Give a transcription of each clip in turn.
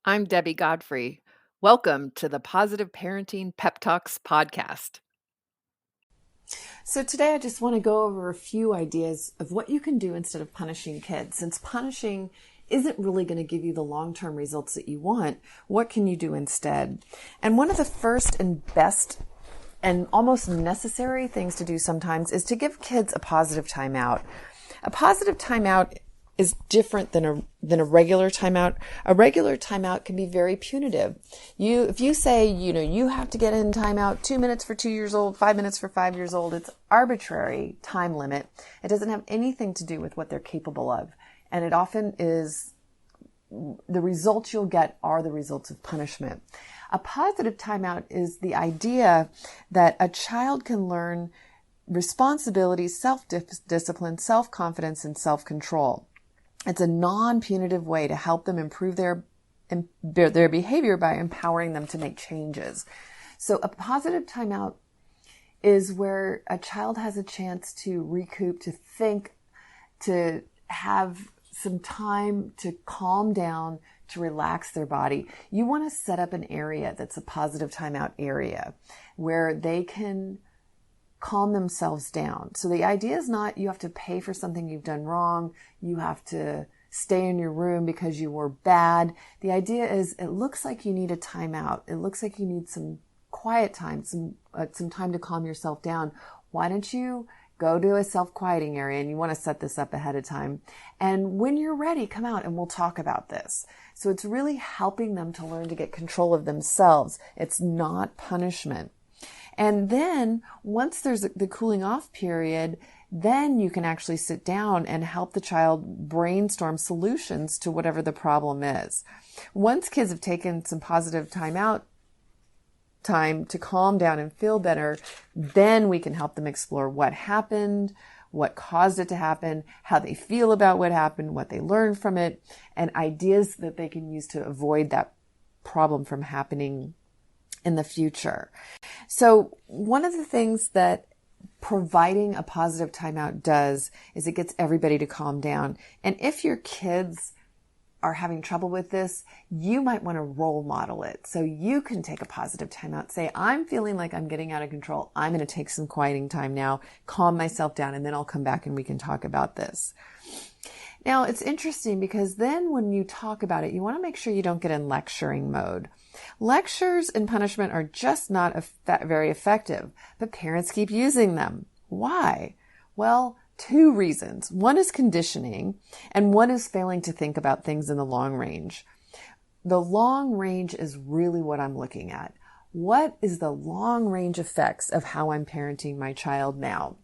I'm Debbie Godfrey. Welcome to the Positive Parenting Pep Talks podcast. So today I just want to go over a few ideas of what you can do instead of punishing kids. Since punishing isn't really going to give you the long-term results that you want, what can you do instead? And one of the first and best and almost necessary things to do sometimes is to give kids a positive timeout. A positive timeout is different than a regular timeout. A regular timeout can be very punitive. If you say, you have to get in timeout 2 minutes for 2 years old, 5 minutes for 5 years old, it's arbitrary time limit. It doesn't have anything to do with what they're capable of. And it often is, the results you'll get are the results of punishment. A positive timeout is the idea that a child can learn responsibility, self-discipline, self-confidence, and self-control. It's a non-punitive way to help them improve their behavior by empowering them to make changes. So a positive timeout is where a child has a chance to recoup, to think, to have some time to calm down, to relax their body. You want to set up an area that's a positive timeout area where they can calm themselves down. So the idea is not you have to pay for something you've done wrong. You have to stay in your room because you were bad. The idea is it looks like you need a timeout. It looks like you need some quiet time, some time to calm yourself down. Why don't you go to a self-quieting area? And you want to set this up ahead of time. And when you're ready, come out and we'll talk about this. So it's really helping them to learn to get control of themselves. It's not punishment. And then once there's the cooling off period, then you can actually sit down and help the child brainstorm solutions to whatever the problem is. Once kids have taken some positive time to calm down and feel better, then we can help them explore what happened, what caused it to happen, how they feel about what happened, what they learned from it, and ideas that they can use to avoid that problem from happening in the future. So one of the things that providing a positive timeout does is it gets everybody to calm down. And if your kids are having trouble with this, you might want to role model it. So you can take a positive timeout. Say, I'm feeling like I'm getting out of control. I'm going to take some quieting time now, calm myself down, and then I'll come back and we can talk about this. Now, it's interesting because then when you talk about it, you want to make sure you don't get in lecturing mode. Lectures and punishment are just not very effective, but parents keep using them. Why? Well, two reasons. One is conditioning, and one is failing to think about things in the long range. The long range is really what I'm looking at. What is the long range effects of how I'm parenting my child now?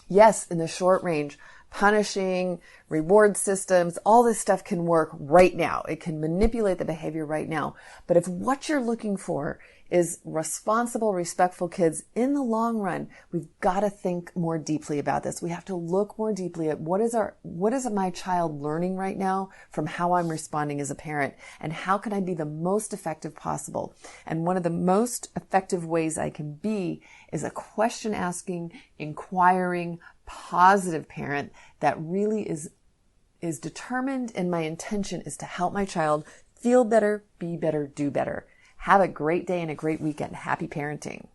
Yes, in the short range, punishing, reward systems, all this stuff can work right now. It can manipulate the behavior right now. But if what you're looking for is responsible, respectful kids in the long run, we've got to think more deeply about this. We have to look more deeply at what is my child learning right now from how I'm responding as a parent, and how can I be the most effective possible? And one of the most effective ways I can be is a question asking, inquiring, positive parent that really is determined, and my intention is to help my child feel better, be better, do better. Have a great day and a great weekend. Happy parenting.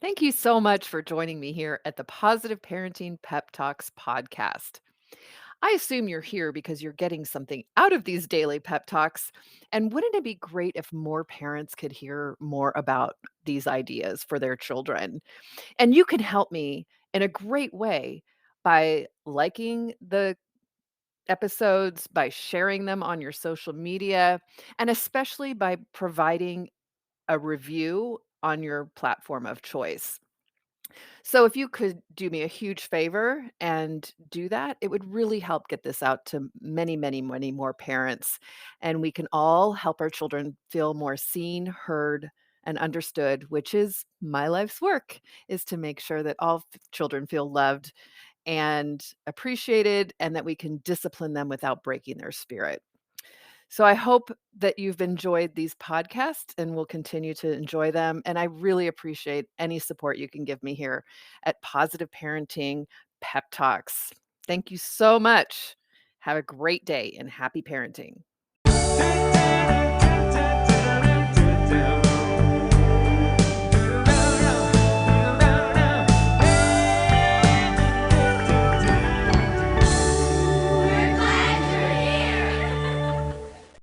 Thank you so much for joining me here at the Positive Parenting Pep Talks podcast. I assume you're here because you're getting something out of these daily pep talks. And wouldn't it be great if more parents could hear more about these ideas for their children? And you can help me in a great way by liking the episodes, by sharing them on your social media, and especially by providing a review on your platform of choice. So if you could do me a huge favor and do that, it would really help get this out to many, many, many more parents. And we can all help our children feel more seen, heard, and understood, which is my life's work, is to make sure that all children feel loved and appreciated, and that we can discipline them without breaking their spirit. So I hope that you've enjoyed these podcasts and will continue to enjoy them. And I really appreciate any support you can give me here at Positive Parenting Pep Talks. Thank you so much. Have a great day and happy parenting. them.